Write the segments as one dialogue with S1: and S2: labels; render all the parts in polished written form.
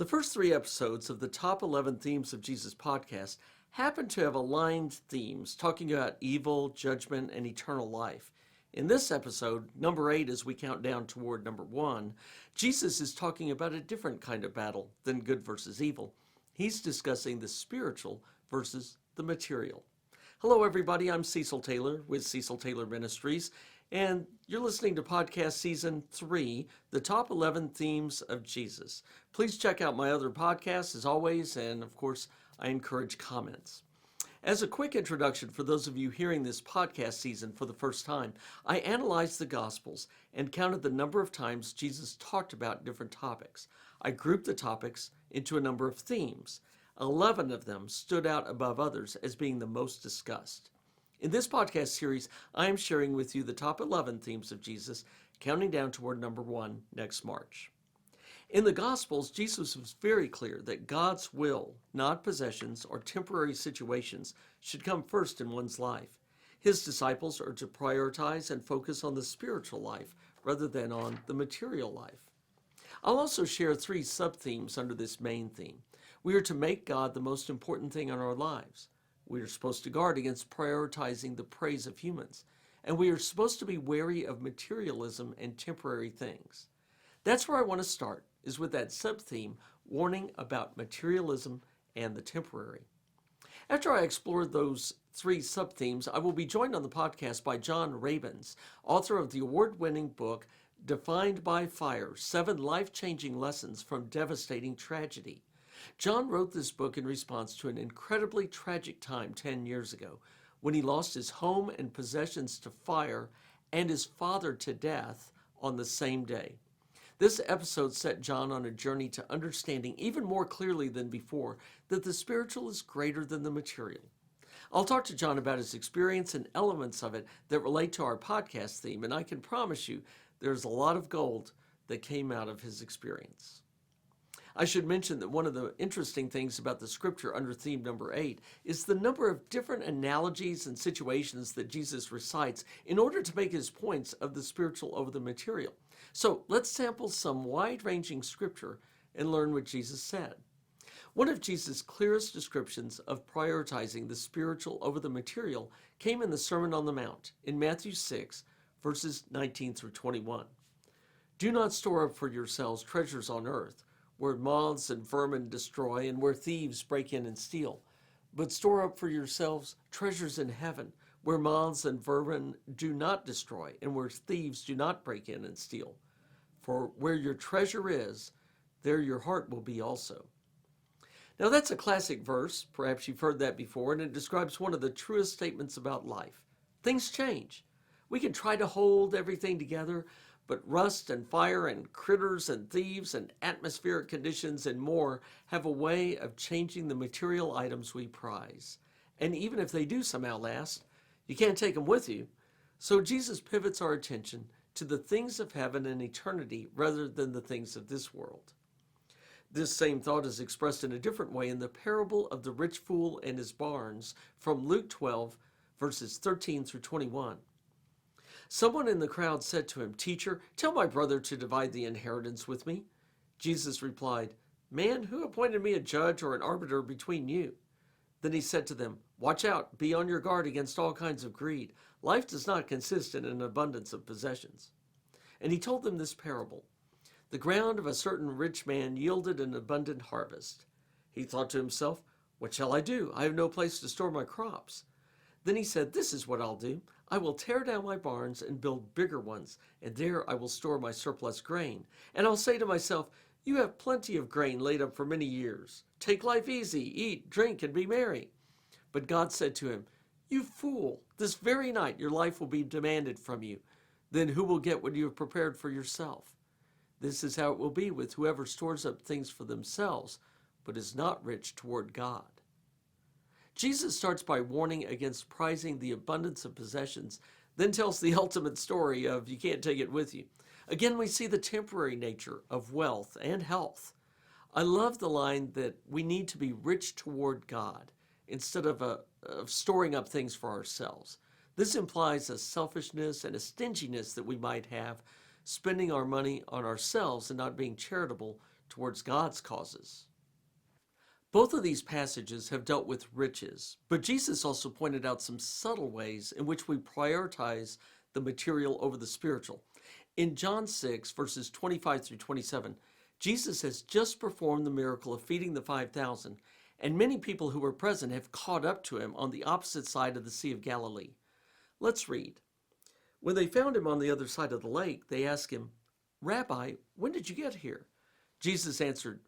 S1: The first three episodes of the Top 11 Themes of Jesus podcast happen to have aligned themes talking about evil, judgment, and eternal life. In this episode, number 8, as we count down toward number 1, Jesus is talking about a different kind of battle than good versus evil. He's discussing the spiritual versus the material. Hello, everybody. I'm Cecil Taylor with Cecil Taylor Ministries, and you're listening to podcast season 3, the top 11 themes of Jesus. Please check out my other podcasts as always, and of course, I encourage comments. As a quick introduction for those of you hearing this podcast season for the first time, I analyzed the Gospels and counted the number of times Jesus talked about different topics. I grouped the topics into a number of themes. 11 of them stood out above others as being the most discussed. In this podcast series, I am sharing with you the top 11 themes of Jesus, counting down toward number 1 next March. In the Gospels, Jesus was very clear that God's will, not possessions or temporary situations, should come first in one's life. His disciples are to prioritize and focus on the spiritual life rather than on the material life. I'll also share 3 sub-themes under this main theme. We are to make God the most important thing in our lives. We are supposed to guard against prioritizing the praise of humans. And we are supposed to be wary of materialism and temporary things. That's where I want to start, is with that sub-theme, warning about materialism and the temporary. After I explore those 3 sub-themes, I will be joined on the podcast by John Rabins, author of the award-winning book, Defined by Fire, 7 Life-Changing Lessons from Devastating Tragedy. John wrote this book in response to an incredibly tragic time 10 years ago when he lost his home and possessions to fire and his father to death on the same day. This episode set John on a journey to understanding even more clearly than before that the spiritual is greater than the material. I'll talk to John about his experience and elements of it that relate to our podcast theme, and I can promise you there's a lot of gold that came out of his experience. I should mention that one of the interesting things about the scripture under theme number 8 is the number of different analogies and situations that Jesus recites in order to make his points of the spiritual over the material. So let's sample some wide-ranging scripture and learn what Jesus said. One of Jesus' clearest descriptions of prioritizing the spiritual over the material came in the Sermon on the Mount in Matthew 6, verses 19 through 21. Do not store up for yourselves treasures on earth, where moths and vermin destroy and where thieves break in and steal. But store up for yourselves treasures in heaven, where moths and vermin do not destroy and where thieves do not break in and steal. For where your treasure is, there your heart will be also. Now that's a classic verse, perhaps you've heard that before, and it describes one of the truest statements about life. Things change. We can try to hold everything together, but rust and fire and critters and thieves and atmospheric conditions and more have a way of changing the material items we prize. And even if they do somehow last, you can't take them with you. So Jesus pivots our attention to the things of heaven and eternity rather than the things of this world. This same thought is expressed in a different way in the parable of the rich fool and his barns from Luke 12, verses 13 through 21. Someone in the crowd said to him, "Teacher, tell my brother to divide the inheritance with me." Jesus replied, "Man, who appointed me a judge or an arbiter between you?" Then he said to them, "Watch out, be on your guard against all kinds of greed. Life does not consist in an abundance of possessions." And he told them this parable. The ground of a certain rich man yielded an abundant harvest. He thought to himself, "What shall I do? I have no place to store my crops." Then he said, "This is what I'll do. I will tear down my barns and build bigger ones, and there I will store my surplus grain. And I'll say to myself, you have plenty of grain laid up for many years. Take life easy, eat, drink, and be merry." But God said to him, "You fool, this very night your life will be demanded from you. Then who will get what you have prepared for yourself? This is how it will be with whoever stores up things for themselves, but is not rich toward God." Jesus starts by warning against prizing the abundance of possessions, then tells the ultimate story of you can't take it with you. Again, we see the temporary nature of wealth and health. I love the line that we need to be rich toward God instead of storing up things for ourselves. This implies a selfishness and a stinginess that we might have, spending our money on ourselves and not being charitable towards God's causes. Both of these passages have dealt with riches, but Jesus also pointed out some subtle ways in which we prioritize the material over the spiritual. In John 6, verses 25 through 27, Jesus has just performed the miracle of feeding the 5,000, and many people who were present have caught up to him on the opposite side of the Sea of Galilee. Let's read. When they found him on the other side of the lake, they asked him, "Rabbi, when did you get here?" Jesus answered,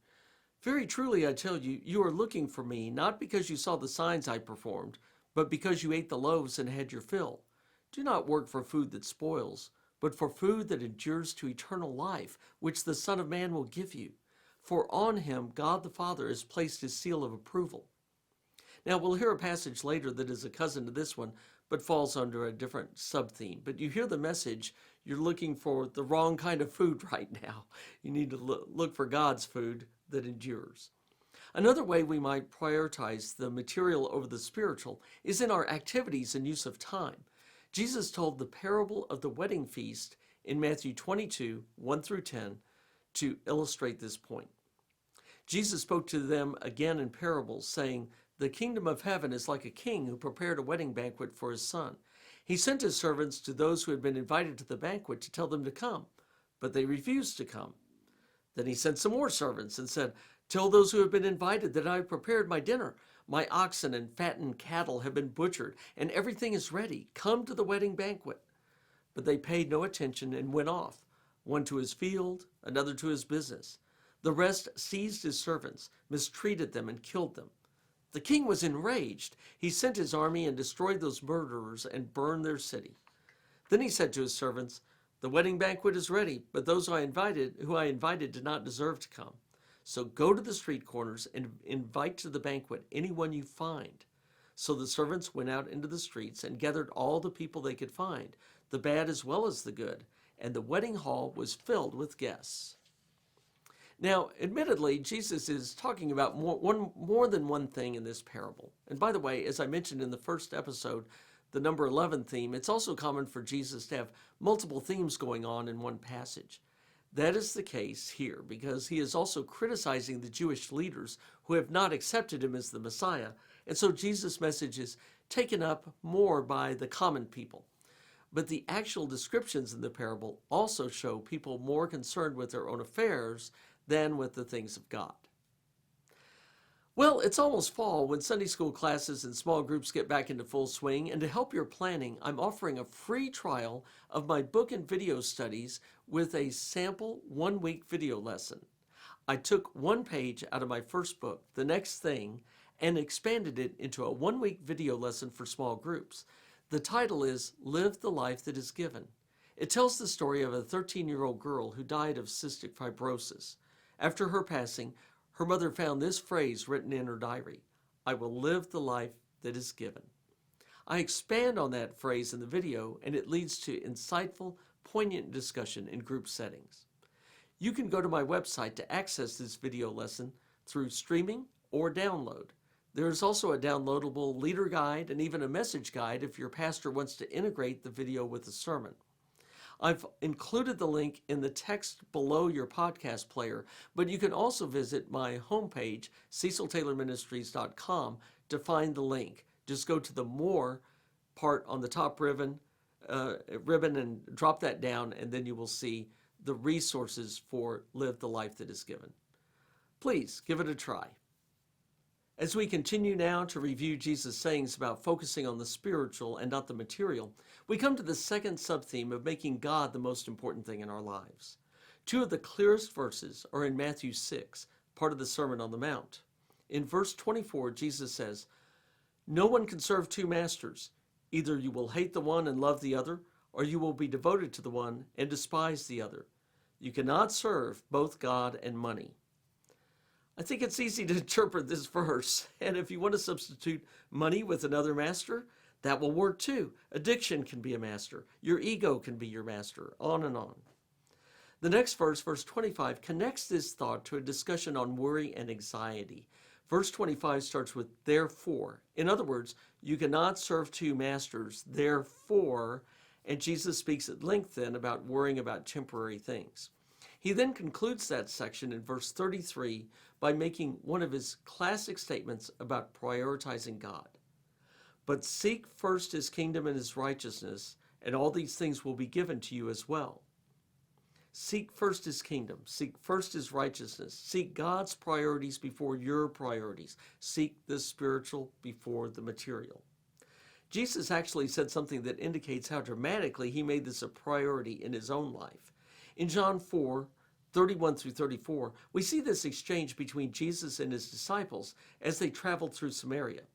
S1: "Very truly I tell you, you are looking for me, not because you saw the signs I performed, but because you ate the loaves and had your fill. Do not work for food that spoils, but for food that endures to eternal life, which the Son of Man will give you. For on him God the Father has placed his seal of approval." Now we'll hear a passage later that is a cousin to this one, but falls under a different sub-theme. But you hear the message, you're looking for the wrong kind of food right now. You need to look for God's food that endures. Another way we might prioritize the material over the spiritual is in our activities and use of time. Jesus told the parable of the wedding feast in Matthew 22, 1 through 10, to illustrate this point. Jesus spoke to them again in parables, saying, "The kingdom of heaven is like a king who prepared a wedding banquet for his son. He sent his servants to those who had been invited to the banquet to tell them to come, but they refused to come. Then he sent some more servants and said, 'Tell those who have been invited that I have prepared my dinner. My oxen and fattened cattle have been butchered, and everything is ready. Come to the wedding banquet.' But they paid no attention and went off, one to his field, another to his business. The rest seized his servants, mistreated them, and killed them. The king was enraged. He sent his army and destroyed those murderers and burned their city. Then he said to his servants, 'The wedding banquet is ready, but those who I invited did not deserve to come. So go to the street corners and invite to the banquet anyone you find.' So the servants went out into the streets and gathered all the people they could find, the bad as well as the good, and the wedding hall was filled with guests." Now, admittedly, Jesus is talking about more than one thing in this parable. And by the way, as I mentioned in the first episode, the number 11 theme, it's also common for Jesus to have multiple themes going on in one passage. That is the case here because he is also criticizing the Jewish leaders who have not accepted him as the Messiah. And so Jesus' message is taken up more by the common people. But the actual descriptions in the parable also show people more concerned with their own affairs than with the things of God. Well, it's almost fall when Sunday school classes and small groups get back into full swing, and to help your planning, I'm offering a free trial of my book and video studies with a sample one-week video lesson. I took one page out of my first book, The Next Thing, and expanded it into a one-week video lesson for small groups. The title is Live the Life That Is Given. It tells the story of a 13-year-old girl who died of cystic fibrosis. After her passing, her mother found this phrase written in her diary: "I will live the life that is given." I expand on that phrase in the video, and it leads to insightful, poignant discussion in group settings. You can go to my website to access this video lesson through streaming or download. There is also a downloadable leader guide and even a message guide if your pastor wants to integrate the video with the sermon. I've included the link in the text below your podcast player, but you can also visit my homepage, ceciltaylorministries.com, to find the link. Just go to the More part on the top ribbon and drop that down, and then you will see the resources for Live the Life That Is Given. Please give it a try. As we continue now to review Jesus' sayings about focusing on the spiritual and not the material, we come to the second sub-theme of making God the most important thing in our lives. Two of the clearest verses are in Matthew 6, part of the Sermon on the Mount. In verse 24, Jesus says, "No one can serve two masters. Either you will hate the one and love the other, or you will be devoted to the one and despise the other. You cannot serve both God and money." I think it's easy to interpret this verse, and if you want to substitute money with another master, that will work too. Addiction can be a master. Your ego can be your master, on and on. The next verse, verse 25, connects this thought to a discussion on worry and anxiety. Verse 25 starts with therefore. In other words, you cannot serve two masters, therefore, and Jesus speaks at length then about worrying about temporary things. He then concludes that section in verse 33 by making one of his classic statements about prioritizing God. But seek first his kingdom and his righteousness, and all these things will be given to you as well. Seek first his kingdom. Seek first his righteousness. Seek God's priorities before your priorities. Seek the spiritual before the material. Jesus actually said something that indicates how dramatically he made this a priority in his own life. In John 4:31 through 34, we see this exchange between Jesus and his disciples as they traveled through Samaria.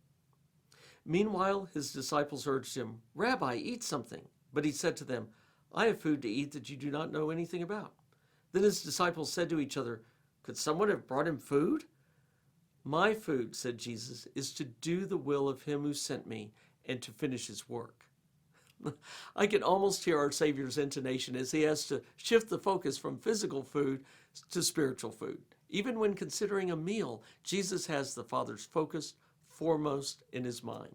S1: Meanwhile, his disciples urged him, "Rabbi, eat something." But he said to them, "I have food to eat that you do not know anything about." Then his disciples said to each other, "Could someone have brought him food?" "My food," said Jesus, "is to do the will of him who sent me and to finish his work." I can almost hear our Savior's intonation as he has to shift the focus from physical food to spiritual food. Even when considering a meal, Jesus has the Father's focus foremost in his mind.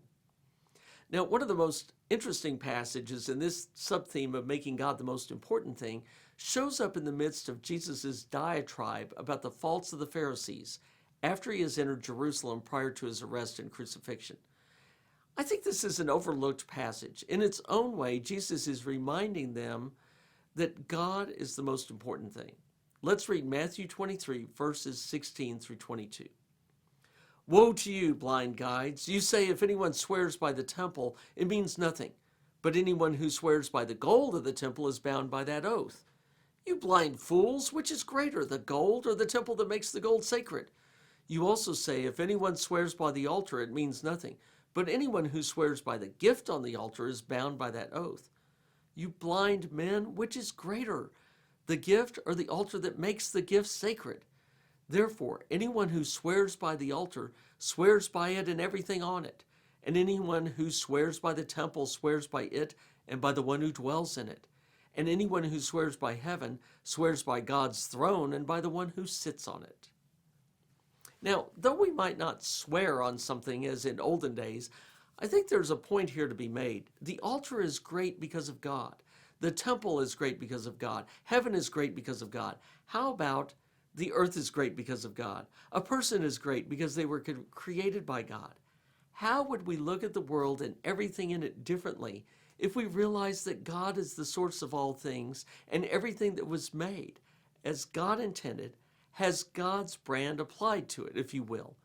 S1: Now, one of the most interesting passages in this sub-theme of making God the most important thing shows up in the midst of Jesus' diatribe about the faults of the Pharisees after he has entered Jerusalem prior to his arrest and crucifixion. I think this is an overlooked passage. In its own way, Jesus is reminding them that God is the most important thing. Let's read Matthew 23, verses 16 through 22. "Woe to you, blind guides! You say if anyone swears by the temple, it means nothing. But anyone who swears by the gold of the temple is bound by that oath. You blind fools, which is greater, the gold or the temple that makes the gold sacred? You also say if anyone swears by the altar, it means nothing. But anyone who swears by the gift on the altar is bound by that oath. You blind men, which is greater, the gift or the altar that makes the gift sacred? Therefore, anyone who swears by the altar swears by it and everything on it. And anyone who swears by the temple swears by it and by the one who dwells in it. And anyone who swears by heaven swears by God's throne and by the one who sits on it." Now, though we might not swear on something as in olden days, I think there's a point here to be made. The altar is great because of God. The temple is great because of God. Heaven is great because of God. How about the earth is great because of God? A person is great because they were created by God. How would we look at the world and everything in it differently if we realized that God is the source of all things and everything that was made, as God intended, has God's brand applied to it, if you will?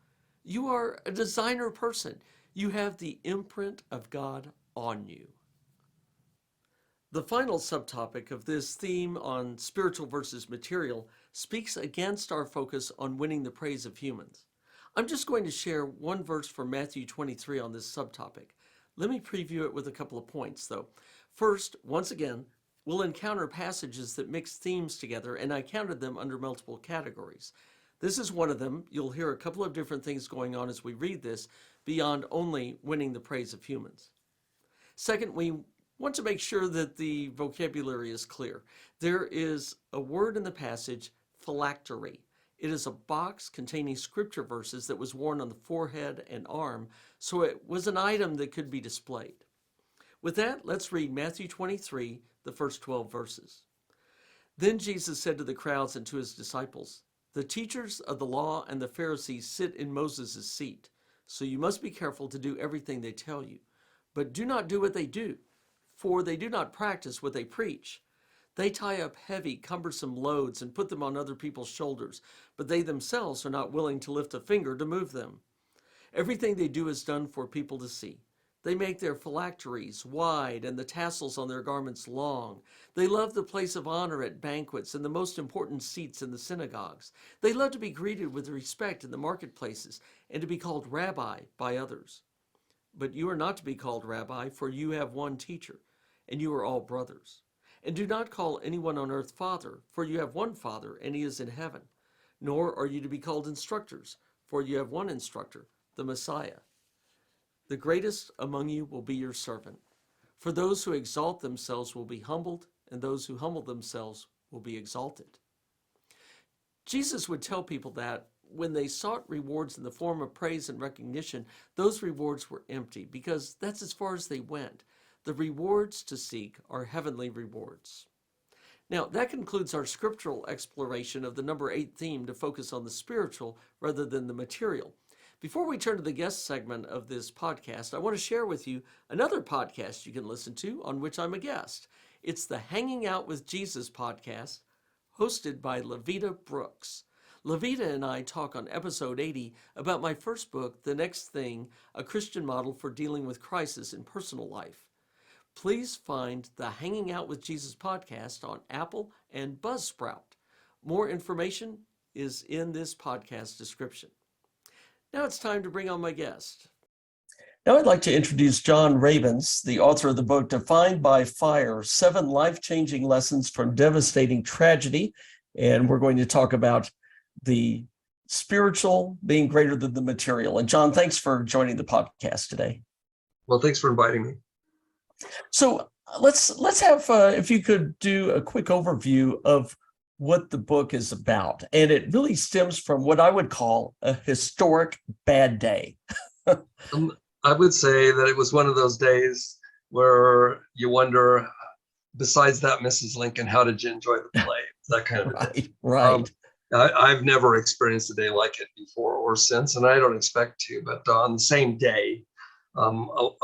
S1: You are a designer person. You have the imprint of God on you. The final subtopic of this theme on spiritual versus material speaks against our focus on winning the praise of humans. I'm just going to share one verse from Matthew 23 on this subtopic. Let me preview it with a couple of points, though. First, once again, we'll encounter passages that mix themes together, and I counted them under multiple categories. This is one of them. You'll hear a couple of different things going on as we read this, beyond only winning the praise of humans. Second, we want to make sure that the vocabulary is clear. There is a word in the passage, phylactery. It is a box containing scripture verses that was worn on the forehead and arm, so it was an item that could be displayed. With that, let's read Matthew 23, the first 12 verses. "Then Jesus said to the crowds and to his disciples, 'The teachers of the law and the Pharisees sit in Moses' seat, so you must be careful to do everything they tell you. But do not do what they do, for they do not practice what they preach. They tie up heavy, cumbersome loads and put them on other people's shoulders, but they themselves are not willing to lift a finger to move them. Everything they do is done for people to see. They make their phylacteries wide and the tassels on their garments long. They love the place of honor at banquets and the most important seats in the synagogues. They love to be greeted with respect in the marketplaces and to be called rabbi by others. But you are not to be called rabbi, for you have one teacher, and you are all brothers. And do not call anyone on earth father, for you have one Father, and he is in heaven. Nor are you to be called instructors, for you have one instructor, the Messiah. The greatest among you will be your servant. For those who exalt themselves will be humbled, and those who humble themselves will be exalted." Jesus would tell people that when they sought rewards in the form of praise and recognition, those rewards were empty, because that's as far as they went. The rewards to seek are heavenly rewards. Now, that concludes our scriptural exploration of the number 8 theme to focus on the spiritual rather than the material. Before we turn to the guest segment of this podcast, I want to share with you another podcast you can listen to on which I'm a guest. It's the Hanging Out with Jesus podcast, hosted by Levita Brooks. Levita and I talk on episode 80 about my first book, The Next Thing, a Christian model for dealing with crisis in personal life. Please find the Hanging Out with Jesus podcast on Apple and Buzzsprout. More information is in this podcast description. Now it's time to bring on my guest. Now I'd like to introduce John Rabins, the author of the book Defined by Fire, 7 Life-Changing Lessons from Devastating Tragedy. And we're going to talk about the spiritual being greater than the material. And John, thanks for joining the podcast today.
S2: Well, thanks for inviting me.
S1: So let's have, if you could do a quick overview of what the book is about. And it really stems from what I would call a historic bad day.
S2: I would say that it was one of those days where you wonder, besides that, Mrs. Lincoln, how did you enjoy the play? That kind of
S1: Right,
S2: thing.
S1: right.
S2: I've never experienced a day like it before or since, and I don't expect to. But on the same day,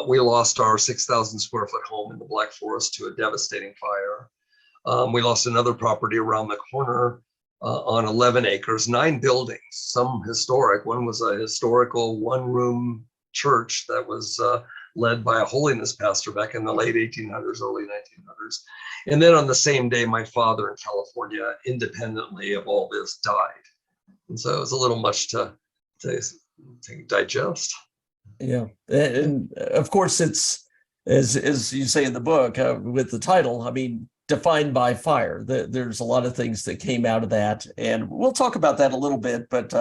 S2: we lost our 6,000 square foot home in the Black Forest to a devastating fire. We lost another property around the corner on 11 acres, 9 buildings, some historic. One was a historical one-room church that was led by a holiness pastor back in the late 1800s, early 1900s. And then on the same day, my father in California, independently of all this, died. And so it was a little much to digest.
S1: Yeah, and of course it's, as you say in the book, with the title, I mean, defined by fire. There's a lot of things that came out of that, and we'll talk about that a little bit. But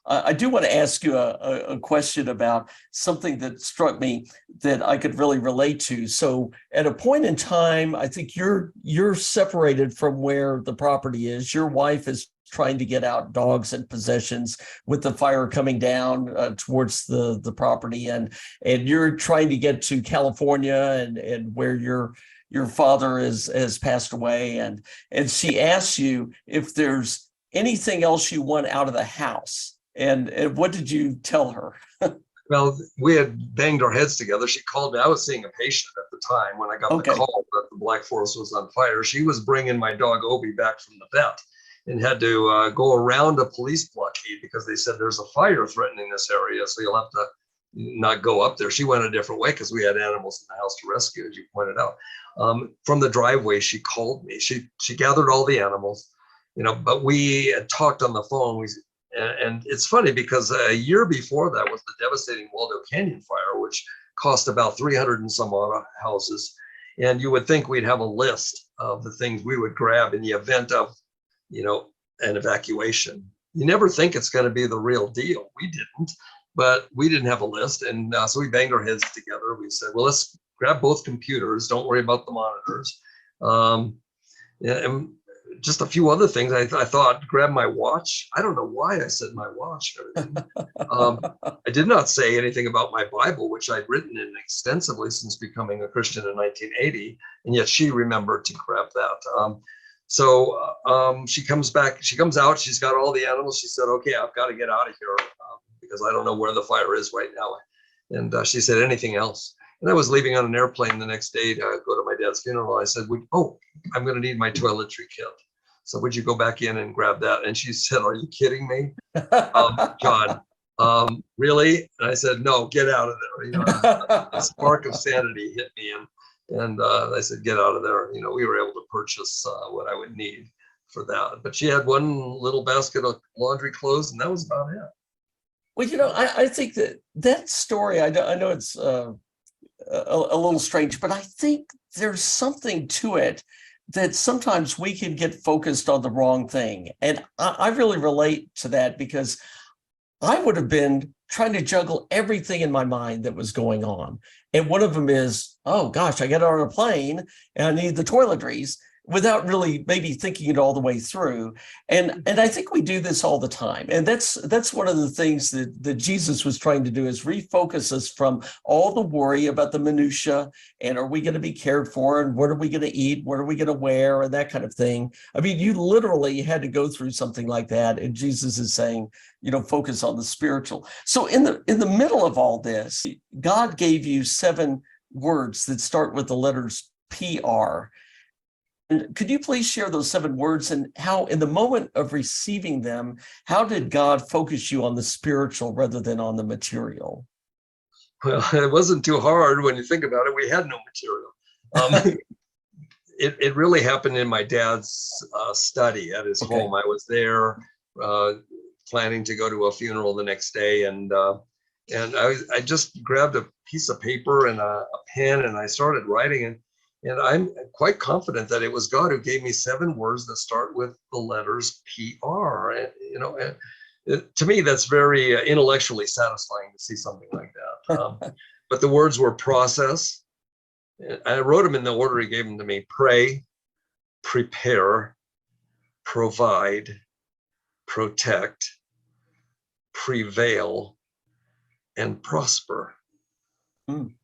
S1: I do want to ask you a question about something that struck me that I could really relate to. So at a point in time, I think you're separated from where the property is. Your wife is trying to get out dogs and possessions with the fire coming down towards the property, and you're trying to get to California and where your father has passed away, and she asks you if there's anything else you want out of the house. And what did you tell her?
S2: Well, we had banged our heads together. She called me. I was seeing a patient at the time when I got the call that the Black Forest was on fire. She was bringing my dog Obi back from the vet and had to go around a police blockade because they said there's a fire threatening this area, so you'll have to not go up there. She went a different way because we had animals in the house to rescue, as you pointed out. From the driveway, she called me. She gathered all the animals, but we had talked on the phone. And it's funny because a year before that was the devastating Waldo Canyon fire, which cost about 300 and some odd houses. And you would think we'd have a list of the things we would grab in the event of, an evacuation. You never think it's going to be the real deal. We didn't, but we didn't have a list. And so we banged our heads together. We said, well, let's grab both computers. Don't worry about the monitors. And just a few other things. I thought, grab my watch. I don't know why I said my watch. I did not say anything about my Bible, which I'd written in extensively since becoming a Christian in 1980. And yet she remembered to grab that. So she comes back, she comes out, she's got all the animals. She said, okay, I've got to get out of here because I don't know where the fire is right now. And she said, anything else? And I was leaving on an airplane the next day to go to my dad's funeral. I said, I'm going to need my toiletry kit. So would you go back in and grab that? And she said, are you kidding me? John, really? And I said, no, get out of there. A spark of sanity hit me. And I said, get out of there. We were able to purchase what I would need for that. But she had one little basket of laundry clothes, and that was about it.
S1: Well, I think that story, I know it's a little strange, but I think there's something to it that sometimes we can get focused on the wrong thing. And I really relate to that because I would have been trying to juggle everything in my mind that was going on. And one of them is, oh gosh, I get on a plane and I need the toiletries. without really maybe thinking it all the way through. And I think we do this all the time. And that's one of the things that Jesus was trying to do, is refocus us from all the worry about the minutia and are we going to be cared for and what are we going to eat, what are we going to wear, and that kind of thing. I mean, you literally had to go through something like that. And Jesus is saying, focus on the spiritual. So in the middle of all this, God gave you 7 words that start with the letters PR. And could you please share those 7 words and how, in the moment of receiving them, how did God focus you on the spiritual rather than on the material?
S2: Well, it wasn't too hard when you think about it. We had no material. It really happened in my dad's study at his home. I was there planning to go to a funeral the next day, and I just grabbed a piece of paper and a pen, and I started writing. And I'm quite confident that it was God who gave me 7 words that start with the letters PR. To me, that's very intellectually satisfying to see something like that. But the words were process. I wrote them in the order he gave them to me: pray, prepare, provide, protect, prevail, and prosper. And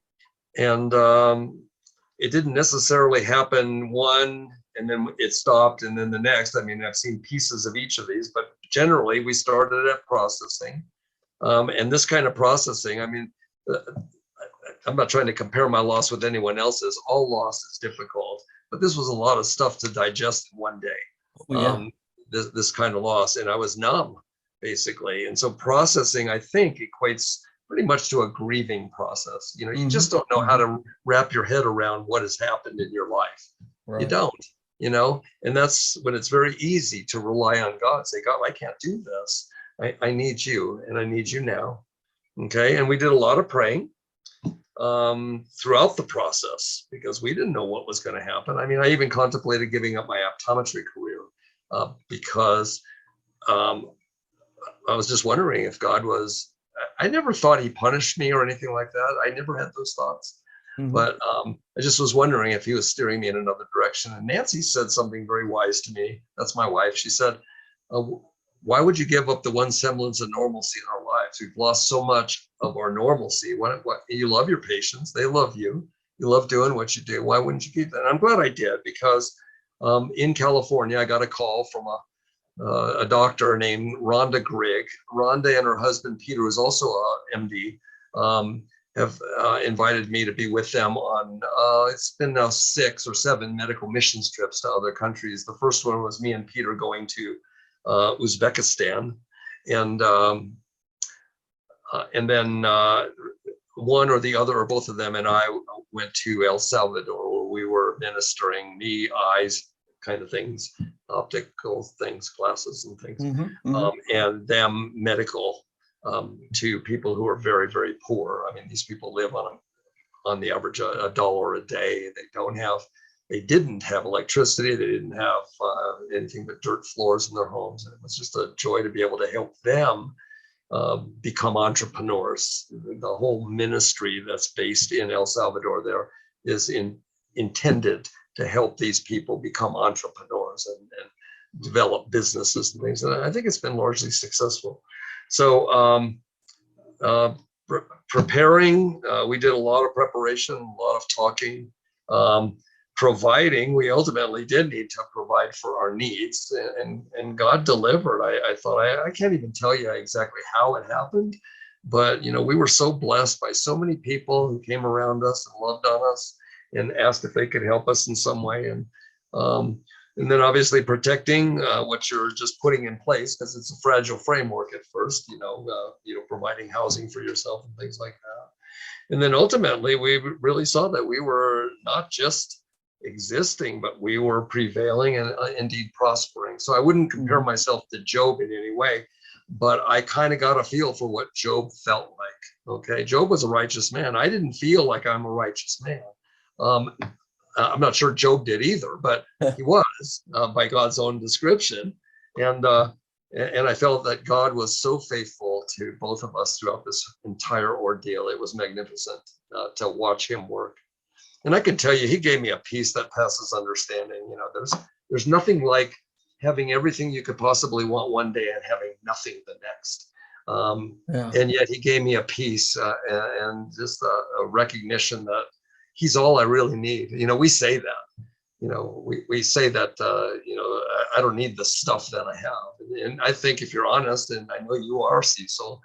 S2: it didn't necessarily happen one and then it stopped and then the next. I mean, I've seen pieces of each of these, but generally we started at processing. And this kind of processing, I mean, I'm not trying to compare my loss with anyone else's. All loss is difficult, but this was a lot of stuff to digest in one day. This kind of loss, and I was numb, basically. And so processing, I think, equates pretty much to a grieving process. You just don't know how to wrap your head around what has happened in your life. Right. You don't, and that's when it's very easy to rely on God. Say, God, I can't do this. I need you, and I need you now. Okay. And we did a lot of praying throughout the process because we didn't know what was going to happen. I mean, I even contemplated giving up my optometry career because I was just wondering if God was, I never thought he punished me or anything like that. I never had those thoughts. But I just was wondering if he was steering me in another direction. And Nancy said something very wise to me. That's my wife. She said, why would you give up the one semblance of normalcy in our lives? We've lost so much of our normalcy. What you love your patients. They love you. You love doing what you do. Why wouldn't you keep that? And I'm glad I did, because in California, I got a call from a doctor named Rhonda Grigg. Rhonda and her husband, Peter, who's also a MD, have invited me to be with them on, it's been now 6 or 7 medical missions trips to other countries. The first one was me and Peter going to Uzbekistan. And then one or the other or both of them and I went to El Salvador, where we were ministering, me, eyes, kind of things, optical things, glasses and things, and them medical to people who are very, very poor. I mean, these people live on the average $1 a day. They didn't have electricity. They didn't have anything but dirt floors in their homes. And it was just a joy to be able to help them become entrepreneurs. The whole ministry that's based in El Salvador there is intended to help these people become entrepreneurs and develop businesses and things. And I think it's been largely successful. So preparing, we did a lot of preparation, a lot of talking. Providing, we ultimately did need to provide for our needs, and God delivered. I thought, I can't even tell you exactly how it happened, but we were so blessed by so many people who came around us and loved on us and asked if they could help us in some way. And then obviously protecting what you're just putting in place, because it's a fragile framework at first, providing housing for yourself and things like that. And then ultimately we really saw that we were not just existing, but we were prevailing and indeed prospering. So I wouldn't compare myself to Job in any way, but I kind of got a feel for what Job felt like. Okay, Job was a righteous man. I didn't feel like I'm a righteous man. I'm not sure Job did either, but he was by God's own description. And I felt that God was so faithful to both of us throughout this entire ordeal. It was magnificent to watch him work. And I can tell you, he gave me a peace that passes understanding. There's nothing like having everything you could possibly want one day and having nothing the next. And yet he gave me a peace and just a recognition that he's all I really need. We say that, we say that, I don't need the stuff that I have. And I think if you're honest, and I know you are, Cecil,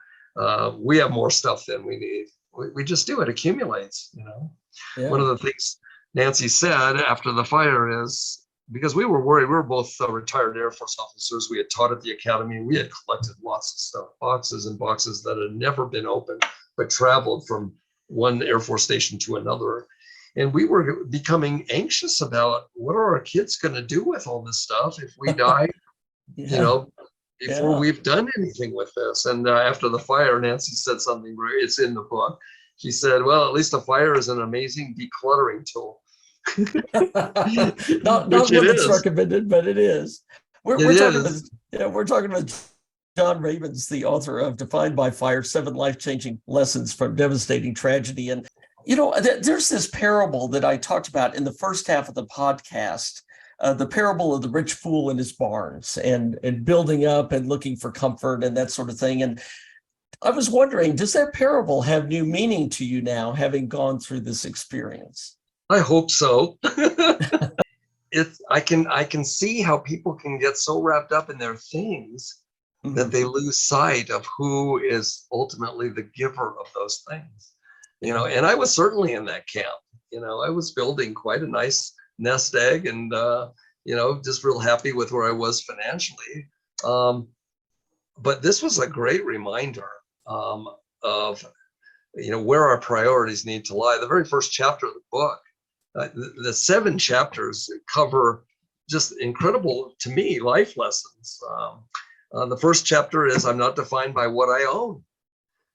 S2: we have more stuff than we need. We just do. It accumulates. One of the things Nancy said after the fire is, because we were worried, we were both retired Air Force officers. We had taught at the academy. We had collected lots of stuff, boxes and boxes that had never been opened, but traveled from one Air Force station to another. And we were becoming anxious about, what are our kids going to do with all this stuff if we die, before we've done anything with this. And after the fire, Nancy said something, it's in the book. She said, well, at least a fire is an amazing decluttering tool.
S1: not one that's recommended, but it is. We're talking with John Rabins, the author of Defined by Fire: 7 Life-Changing Lessons from Devastating Tragedy. And there's this parable that I talked about in the first half of the podcast, the parable of the rich fool in his barns and building up and looking for comfort and that sort of thing. And I was wondering, does that parable have new meaning to you now, having gone through this experience?
S2: I hope so. I can see how people can get so wrapped up in their things that they lose sight of who is ultimately the giver of those things. And I was certainly in that camp. I was building quite a nice nest egg and, just real happy with where I was financially. But this was a great reminder of, where our priorities need to lie. The very first chapter of the book, the 7 chapters cover just incredible, to me, life lessons. The first chapter is, I'm not defined by what I own.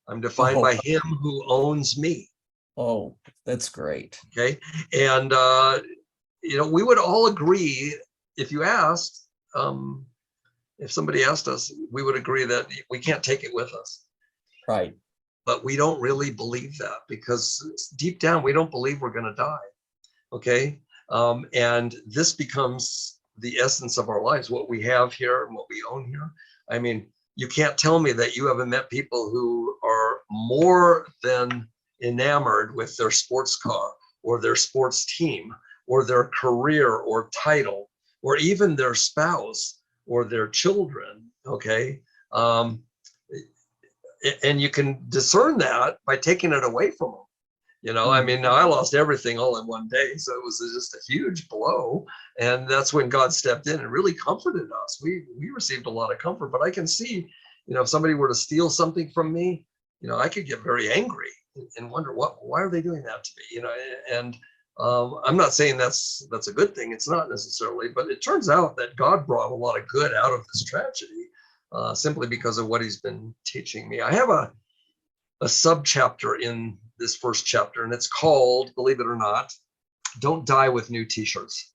S2: I'm defined by him who owns me.
S1: Oh, that's great.
S2: Okay. And, we would all agree, if you asked, if somebody asked us, we would agree that we can't take it with us.
S1: Right.
S2: But we don't really believe that, because deep down, we don't believe we're going to die. Okay. And this becomes the essence of our lives, what we have here and what we own here. I mean, you can't tell me that you haven't met people who are more than enamored with their sports car or their sports team or their career or title or even their spouse or their children. Okay. And you can discern that by taking it away from them. I mean, now I lost everything all in one day, so it was just a huge blow. And that's when God stepped in and really comforted us. We received a lot of comfort, but I can see, if somebody were to steal something from me, I could get very angry and wonder, why are they doing that to me? And I'm not saying that's a good thing. It's not necessarily, but it turns out that God brought a lot of good out of this tragedy, simply because of what he's been teaching me. I have a sub-chapter in this first chapter, and it's called, believe it or not, Don't Die with New T-Shirts.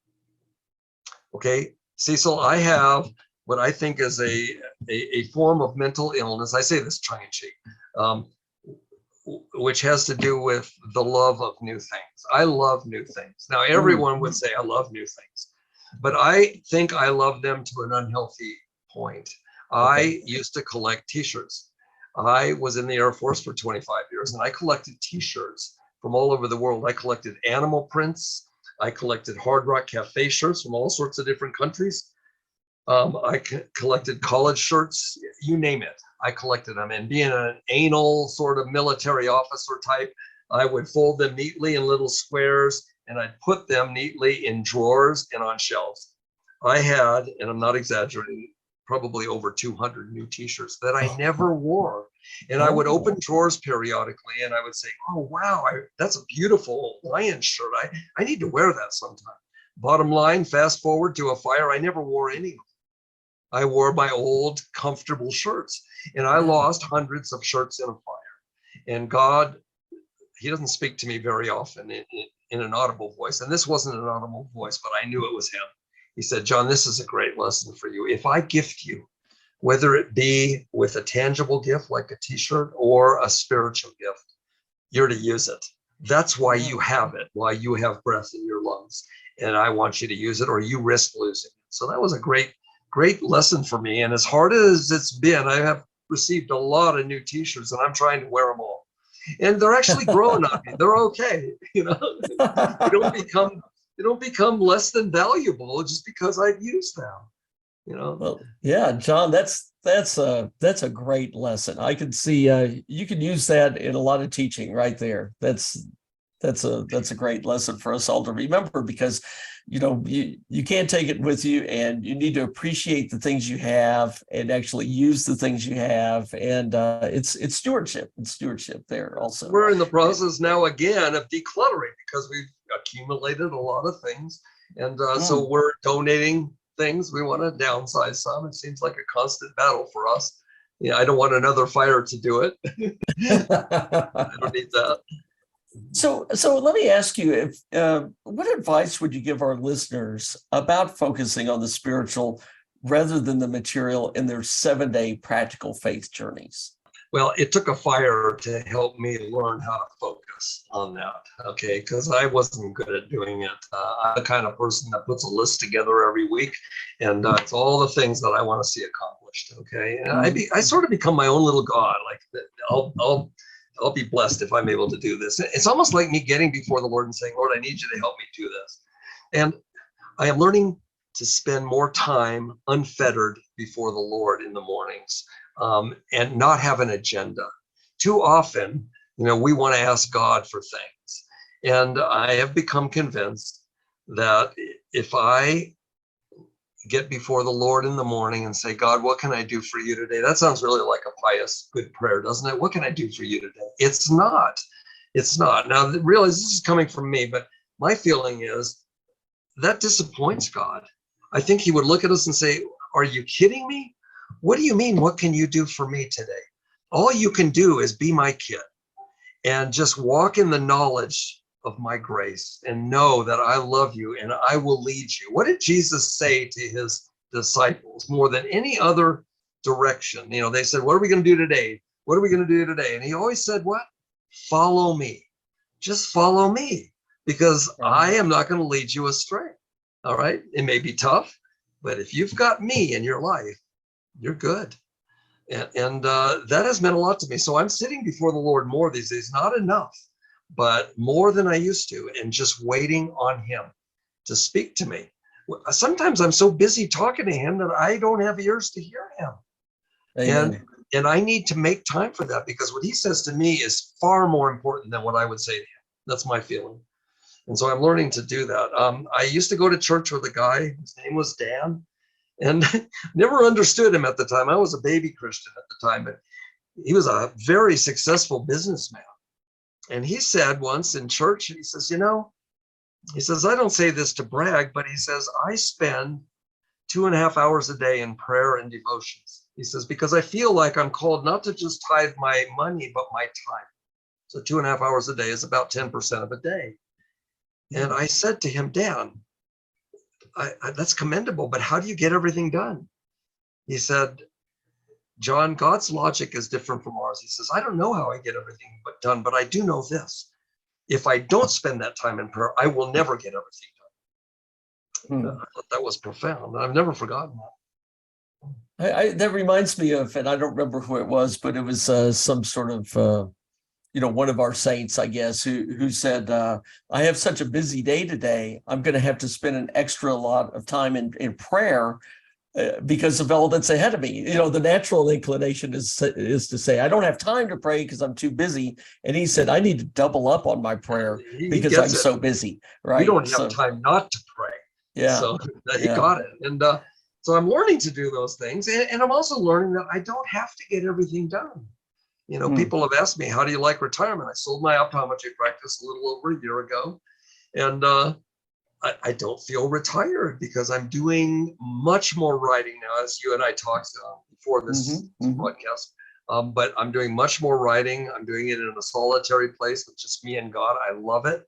S2: Okay, Cecil, I have what I think is a form of mental illness. I say this tongue in cheek, which has to do with the love of new things. I love new things. Now, everyone would say I love new things, but I think I love them to an unhealthy point. I used to collect T-shirts. I was in the Air Force for 25 years, and I collected T-shirts from all over the world. I collected animal prints. I collected Hard Rock Cafe shirts from all sorts of different countries. I collected college shirts, you name it. I collected them. And being an anal sort of military officer type, I would fold them neatly in little squares, and I'd put them neatly in drawers and on shelves. I had, and I'm not exaggerating, probably over 200 new T-shirts that I never wore. And I would open drawers periodically, and I would say, oh, wow, that's a beautiful Lion shirt. I need to wear that sometime. Bottom line, fast forward to a fire, I never wore any of them. I wore my old comfortable shirts, and I lost hundreds of shirts in a fire. And God, he doesn't speak to me very often in an audible voice. And this wasn't an audible voice, but I knew it was him. He said, John, this is a great lesson for you. If I gift you, whether it be with a tangible gift like a T-shirt or a spiritual gift, you're to use it. That's why you have it, why you have breath in your lungs. And I want you to use it, or you risk losing it. So that was a great lesson for me. And as hard as it's been, I have received a lot of new t-shirts and I'm trying to wear them all. And they're actually growing on me. They're okay. You don't become less than valuable just because I've used them.
S1: Well, yeah, John, that's a great lesson. I can see you can use that in a lot of teaching right there. That's a great lesson for us all to remember, because you can't take it with you, and you need to appreciate the things you have and actually use the things you have. And it's stewardship. It's stewardship there also.
S2: We're in the process now again of decluttering because we've accumulated a lot of things. And so we're donating things. We want to downsize some. It seems like a constant battle for us. Yeah, I don't want another fire to do it. I don't need that.
S1: So let me ask you, what advice would you give our listeners about focusing on the spiritual rather than the material in their 7-day practical faith journeys?
S2: Well, it took a fire to help me learn how to focus on that, okay? Because I wasn't good at doing it. I'm the kind of person that puts a list together every week, and it's all the things that I want to see accomplished, okay? And I sort of become my own little god. Like I'll be blessed if I'm able to do this. It's almost like me getting before the Lord and saying, Lord, I need you to help me do this. And I am learning to spend more time unfettered before the Lord in the mornings, and not have an agenda. Too often, we want to ask God for things. And I have become convinced that if I get before the Lord in the morning and say, God, what can I do for you today? That sounds really like a pious, good prayer, doesn't it? What can I do for you today? It's not. Now, realize this is coming from me, but my feeling is that disappoints God. I think he would look at us and say, are you kidding me? What do you mean? What can you do for me today? All you can do is be my kid and just walk in the knowledge of my grace and know that I love you and I will lead you. What did Jesus say to his disciples more than any other direction? They said, what are we going to do today? What are we going to do today? And he always said, what? Follow me. Just follow me, because I am not going to lead you astray. All right. It may be tough, but if you've got me in your life, you're good. And that has meant a lot to me. So I'm sitting before the Lord more these days, not enough, but more than I used to, and just waiting on him to speak to me. Sometimes I'm so busy talking to him that I don't have ears to hear him. Amen. And I need to make time for that, because what he says to me is far more important than what I would say to him. That's my feeling. And so I'm learning to do that. I used to go to church with a guy, his name was Dan, and never understood him at the time. I was a baby Christian at the time, but he was a very successful businessman. And he said once in church, he says, I don't say this to brag, but he says, I spend 2.5 hours a day in prayer and devotions. He says, because I feel like I'm called not to just tithe my money, but my time. So 2.5 hours a day is about 10% of a day. And I said to him, Dan, that's commendable, but how do you get everything done? He said, John, God's logic is different from ours. He says, I don't know how I get everything done, but I do know this. If I don't spend that time in prayer, I will never get everything done. I thought that was profound. I've never forgotten that.
S1: That reminds me of, and I don't remember who it was, but it was some sort of, one of our saints, I guess, who said, I have such a busy day today, I'm going to have to spend an extra lot of time in prayer because of all that's ahead of me. The natural inclination is to say, I don't have time to pray because I'm too busy. And he said, I need to double up on my prayer because I'm so busy. Right?
S2: You don't have time not to pray.
S1: Yeah.
S2: So he got it. And so I'm learning to do those things. And I'm also learning that I don't have to get everything done. People have asked me, how do you like retirement? I sold my optometry practice a little over a year ago. And I don't feel retired because I'm doing much more writing now, as you and I talked before this podcast. But I'm doing much more writing. I'm doing it in a solitary place with just me and God. I love it.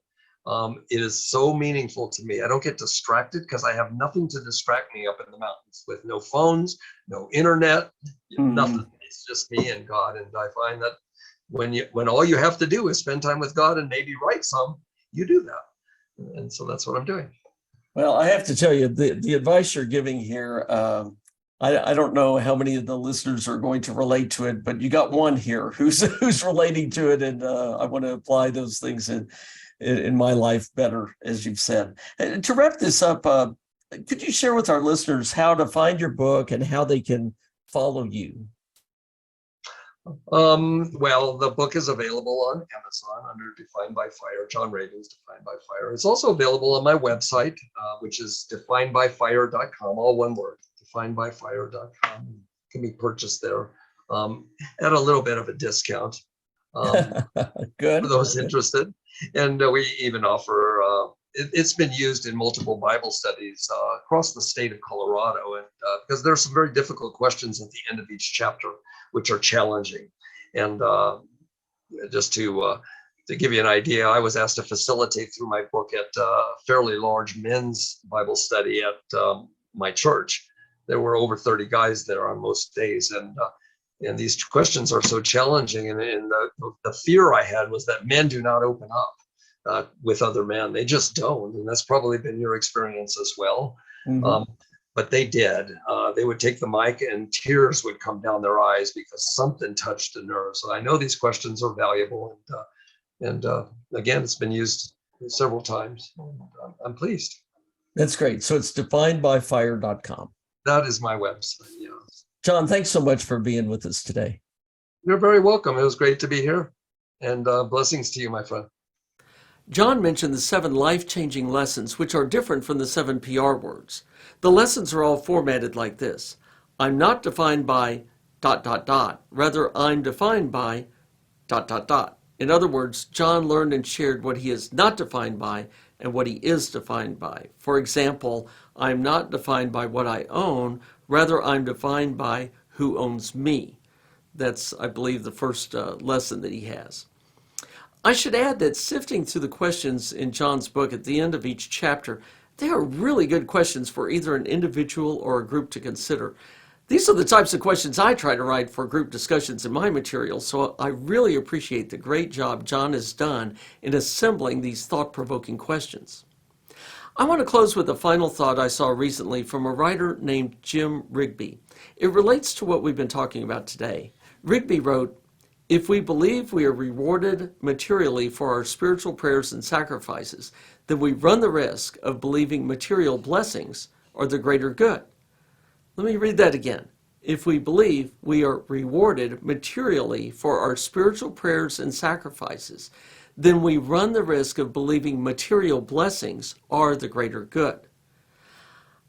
S2: It is so meaningful to me. I don't get distracted because I have nothing to distract me up in the mountains, with no phones, no internet, nothing. It's just me and God. And I find that when all you have to do is spend time with God and maybe write some, you do that. And so that's what I'm doing.
S1: Well, I have to tell you, the advice you're giving here, I don't know how many of the listeners are going to relate to it, but you got one here who's relating to it, and I want to apply those things in my life better, as you've said. And to wrap this up, could you share with our listeners how to find your book and how they can follow you?
S2: Well, the book is available on Amazon under Defined by Fire, John Rabins, Defined by Fire. It's also available on my website, which is definedbyfire.com, all one word, definedbyfire.com. Can be purchased there at a little bit of a discount
S1: Good.
S2: for those interested. And we even offer, it's been used in multiple Bible studies across the state of Colorado, and because there are some very difficult questions at the end of each chapter, which are challenging. And just to give you an idea, I was asked to facilitate through my book at a fairly large men's Bible study at my church. There were over 30 guys there on most days, and these questions are so challenging. And the fear I had was that men do not open up with other men. They just don't, and that's probably been your experience as well. Mm-hmm. But they did. They would take the mic and tears would come down their eyes because something touched a nerve. So I know these questions are valuable. And again, it's been used several times. I'm pleased.
S1: That's great. So it's definedbyfire.com.
S2: That is my website, yes.
S1: John, thanks so much for being with us today.
S2: You're very welcome. It was great to be here. And blessings to you, my friend.
S1: John mentioned the 7 life-changing lessons, which are different from the 7 PR words. The lessons are all formatted like this. I'm not defined by ... Rather, I'm defined by ... In other words, John learned and shared what he is not defined by and what he is defined by. For example, I'm not defined by what I own. Rather, I'm defined by who owns me. That's, I believe, the first lesson that he has. I should add that sifting through the questions in John's book at the end of each chapter, they are really good questions for either an individual or a group to consider. These are the types of questions I try to write for group discussions in my material, so I really appreciate the great job John has done in assembling these thought-provoking questions. I want to close with a final thought I saw recently from a writer named Jim Rigby. It relates to what we've been talking about today. Rigby wrote, "If we believe we are rewarded materially for our spiritual prayers and sacrifices, then we run the risk of believing material blessings are the greater good." Let me read that again. If we believe we are rewarded materially for our spiritual prayers and sacrifices, then we run the risk of believing material blessings are the greater good.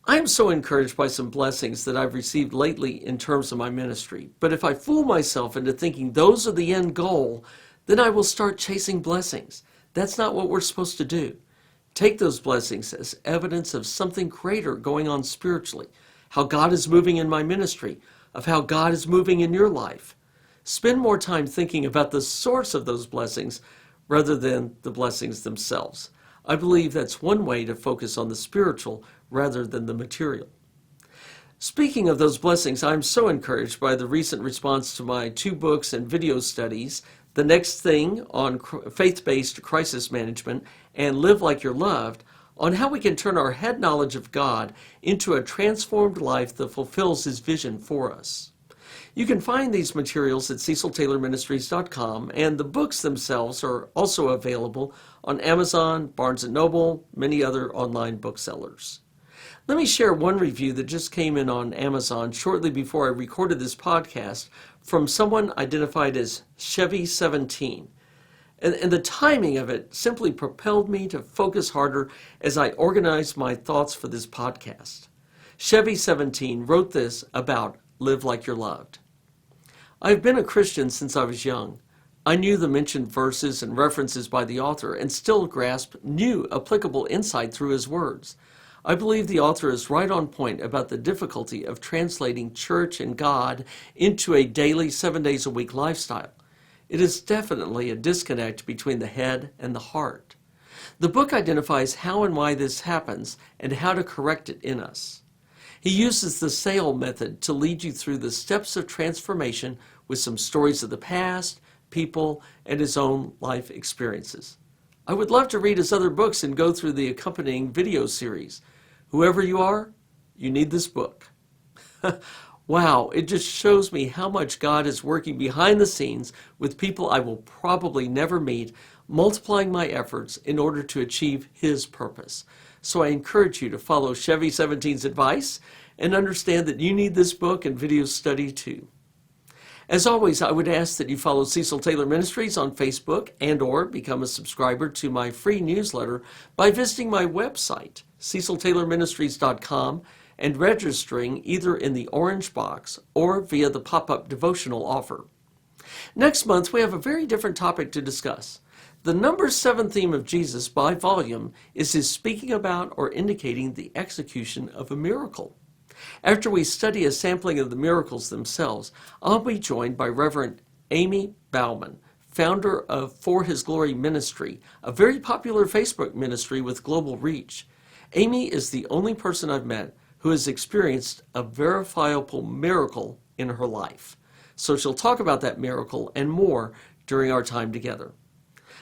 S1: I am so encouraged by some blessings that I've received lately in terms of my ministry. But if I fool myself into thinking those are the end goal, then I will start chasing blessings. That's not what we're supposed to do. Take those blessings as evidence of something greater going on spiritually, how God is moving in my ministry, of how God is moving in your life. Spend more time thinking about the source of those blessings rather than the blessings themselves. I believe that's one way to focus on the spiritual rather than the material. Speaking of those blessings, I'm so encouraged by the recent response to my 2 books and video studies, The Next Thing on Faith-Based Crisis Management and Live Like You're Loved, on how we can turn our head knowledge of God into a transformed life that fulfills His vision for us. You can find these materials at ceciltaylorministries.com, and the books themselves are also available on Amazon, Barnes & Noble, many other online booksellers. Let me share one review that just came in on Amazon shortly before I recorded this podcast from someone identified as Chevy17. And the timing of it simply propelled me to focus harder as I organized my thoughts for this podcast. Chevy17 wrote this about Live Like You're Loved. I've been a Christian since I was young. I knew the mentioned verses and references by the author and still grasped new applicable insight through his words. I believe the author is right on point about the difficulty of translating church and God into a daily 7 days a week lifestyle. It is definitely a disconnect between the head and the heart. The book identifies how and why this happens and how to correct it in us. He uses the SAIL method to lead you through the steps of transformation with some stories of the past, people, and his own life experiences. I would love to read his other books and go through the accompanying video series. Whoever you are, you need this book. Wow, it just shows me how much God is working behind the scenes with people I will probably never meet, multiplying my efforts in order to achieve his purpose. So I encourage you to follow Chevy 17's advice and understand that you need this book and video study too. As always, I would ask that you follow Cecil Taylor Ministries on Facebook and or become a subscriber to my free newsletter by visiting my website, ceciltaylorministries.com, and registering either in the orange box or via the pop-up devotional offer. Next month, we have a very different topic to discuss. The number 7 theme of Jesus by volume is his speaking about or indicating the execution of a miracle. After we study a sampling of the miracles themselves, I'll be joined by Reverend Amy Bauman, founder of For His Glory Ministry, a very popular Facebook ministry with global reach. Amy is the only person I've met who has experienced a verifiable miracle in her life. So she'll talk about that miracle and more during our time together.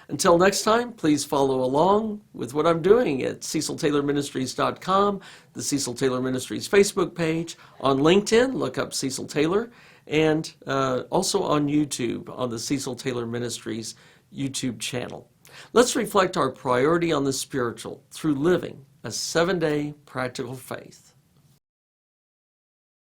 S1: Until next time, please follow along with what I'm doing at ceciltaylorministries.com, the Cecil Taylor Ministries Facebook page. On LinkedIn, look up Cecil Taylor, and also on YouTube, on the Cecil Taylor Ministries YouTube channel. Let's reflect our priority on the spiritual through living a 7-day practical faith.